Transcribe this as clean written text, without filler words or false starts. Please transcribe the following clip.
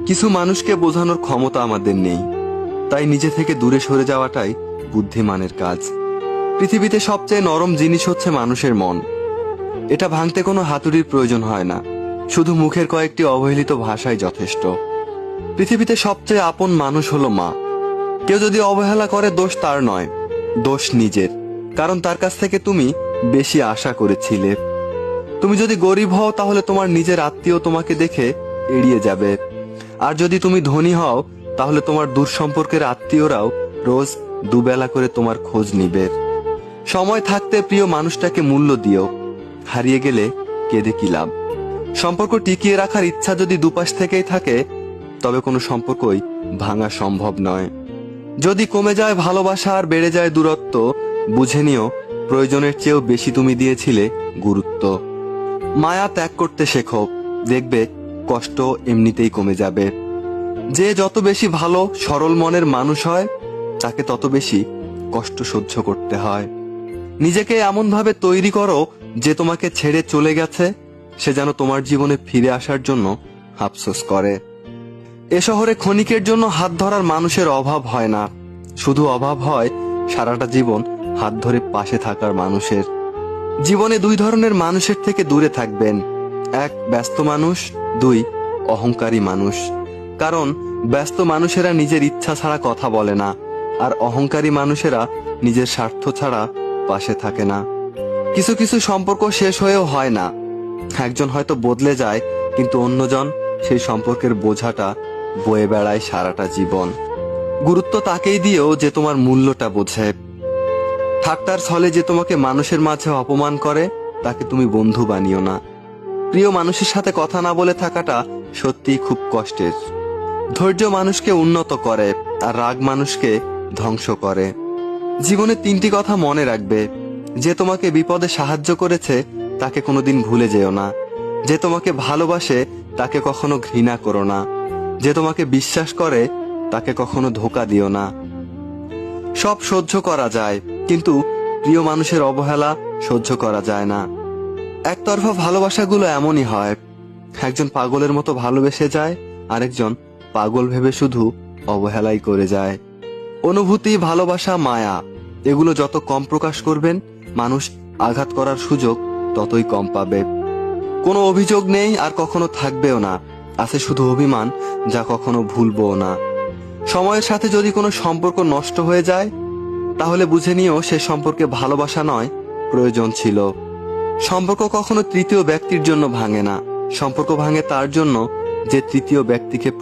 কিছু মানুষকে বোঝানোর ক্ষমতা আমাদের নেই, তাই নিজে থেকে দূরে সরে যাওয়াটাই বুদ্ধিমানের কাজ। পৃথিবীতে সবচেয়ে নরম জিনিস হচ্ছে মানুষের মন। এটা ভাঙতে কোনো হাতুড়ির প্রয়োজন হয় না, শুধু মুখের কয়েকটি অবহেলিত ভাষাই যথেষ্ট। পৃথিবীতে সবচেয়ে আপন মানুষ হলো মা। কেউ যদি অবহেলা করে, দোষ তার নয়, দোষ নিজের। কারণ তার কাছ থেকে তুমি বেশি আশা করেছিলে। তুমি যদি গরিব হও, তাহলে তোমার নিজের আত্মীয় তোমাকে দেখে এড়িয়ে যাবে। আর যদি তুমি ধনী হও, তাহলে তোমার দূর সম্পর্কের আত্মীয়রাও রোজ দুবেলা করে তোমার খোঁজ নিবে। সময় থাকতে প্রিয় মানুষটাকে মূল্য দিও, হারিয়ে গেলে কেঁদে কি লাভ। সম্পর্ক টিকিয়ে রাখার ইচ্ছা যদি দুপাশ থেকেই থাকে, তবে কোনো সম্পর্কই ভাঙা সম্ভব নয়। যদি কমে যায় ভালোবাসা আর বেড়ে যায় দূরত্ব, বুঝে নিও প্রয়োজনের চেয়েও বেশি তুমি দিয়েছিলে গুরুত্ব। মায়া ত্যাগ করতে শেখো, দেখবে কষ্ট এমনিতেই কমে যাবে। যে যত বেশি ভালো সরল মনের মানুষ হয়, তাকে তত বেশি কষ্ট সহ্য করতে হয়। নিজেকে এমন ভাবে তৈরি করো যে তোমাকে ছেড়ে চলে গেছে সে যেন তোমার জীবনে ফিরে আসার জন্য আফসোস করে। এ শহরে ক্ষণিকের জন্য হাত ধরার মানুষের অভাব হয় না, শুধু অভাব হয় সারাটা জীবন হাত ধরে পাশে থাকার মানুষের। জীবনে দুই ধরনের মানুষের থেকে দূরে থাকবেন, এক ব্যস্ত মানুষ, দুই অহংকারী মানুষ। কারণ ব্যস্ত মানুষেরা নিজের ইচ্ছা ছাড়া কথা বলে না, আর অহংকারী মানুষেরা নিজের স্বার্থ ছাড়া পাশে থাকে না। কিছু কিছু সম্পর্ক শেষ হয়েও হয় না, একজন হয়তো বদলে যায়, কিন্তু অন্যজন সেই সম্পর্কের বোঝাটা বয়ে বেড়ায় সারাটা জীবন। গুরুত্ব তাকেই দিও যে তোমার মূল্যটা বোঝে। ঠাট্টার ছলে যে তোমাকে মানুষের মাঝে অপমান করে, তাকে তুমি বন্ধু বানিও না। প্রিয় মানুষের সাথে কথা না বলে থাকাটা সত্যিই খুব কষ্টের। ধৈর্য মানুষকে উন্নত করে, আর রাগ মানুষকে ধ্বংস করে। জীবনে তিনটি কথা মনে রাখবে: যে তোমাকে বিপদে সাহায্য করেছে তাকে কোনোদিন ভুলে যেও না, যে তোমাকে ভালোবাসে তাকে কখনো ঘৃণা করো না, যে তোমাকে বিশ্বাস করে তাকে কখনো ধোঁকা দিও না। সব সহ্য করা যায়, কিন্তু প্রিয় মানুষের অবহেলা সহ্য করা যায় না। একতরফা ভালোবাসাগুলো এমনই হয়, একজন পাগলের মতো ভালোবেসে যায়, আরেকজন পাগল ভেবে শুধু অবহেলাই করে যায়। অনুভূতি, ভালোবাসা, মায়া, এগুলো যত কম প্রকাশ করবেন, মানুষ আঘাত করার সুযোগ ততই কম পাবে। কোনো অভিযোগ নেই, আর কখনো থাকবেও না, আছে শুধু অভিমান, যা কখনো ভুলবও না। সময়ের সাথে যদি কোনো সম্পর্ক নষ্ট হয়ে যায়, তাহলে বুঝে নিও সে সম্পর্কে ভালোবাসা নয়, প্রয়োজন ছিল। সম্পর্ক কখনো তৃতীয় ব্যক্তির জন্য ভাঙে না, সম্পর্ক ভাঙে তার জন্য যে তৃতীয় ব্যক্তিকে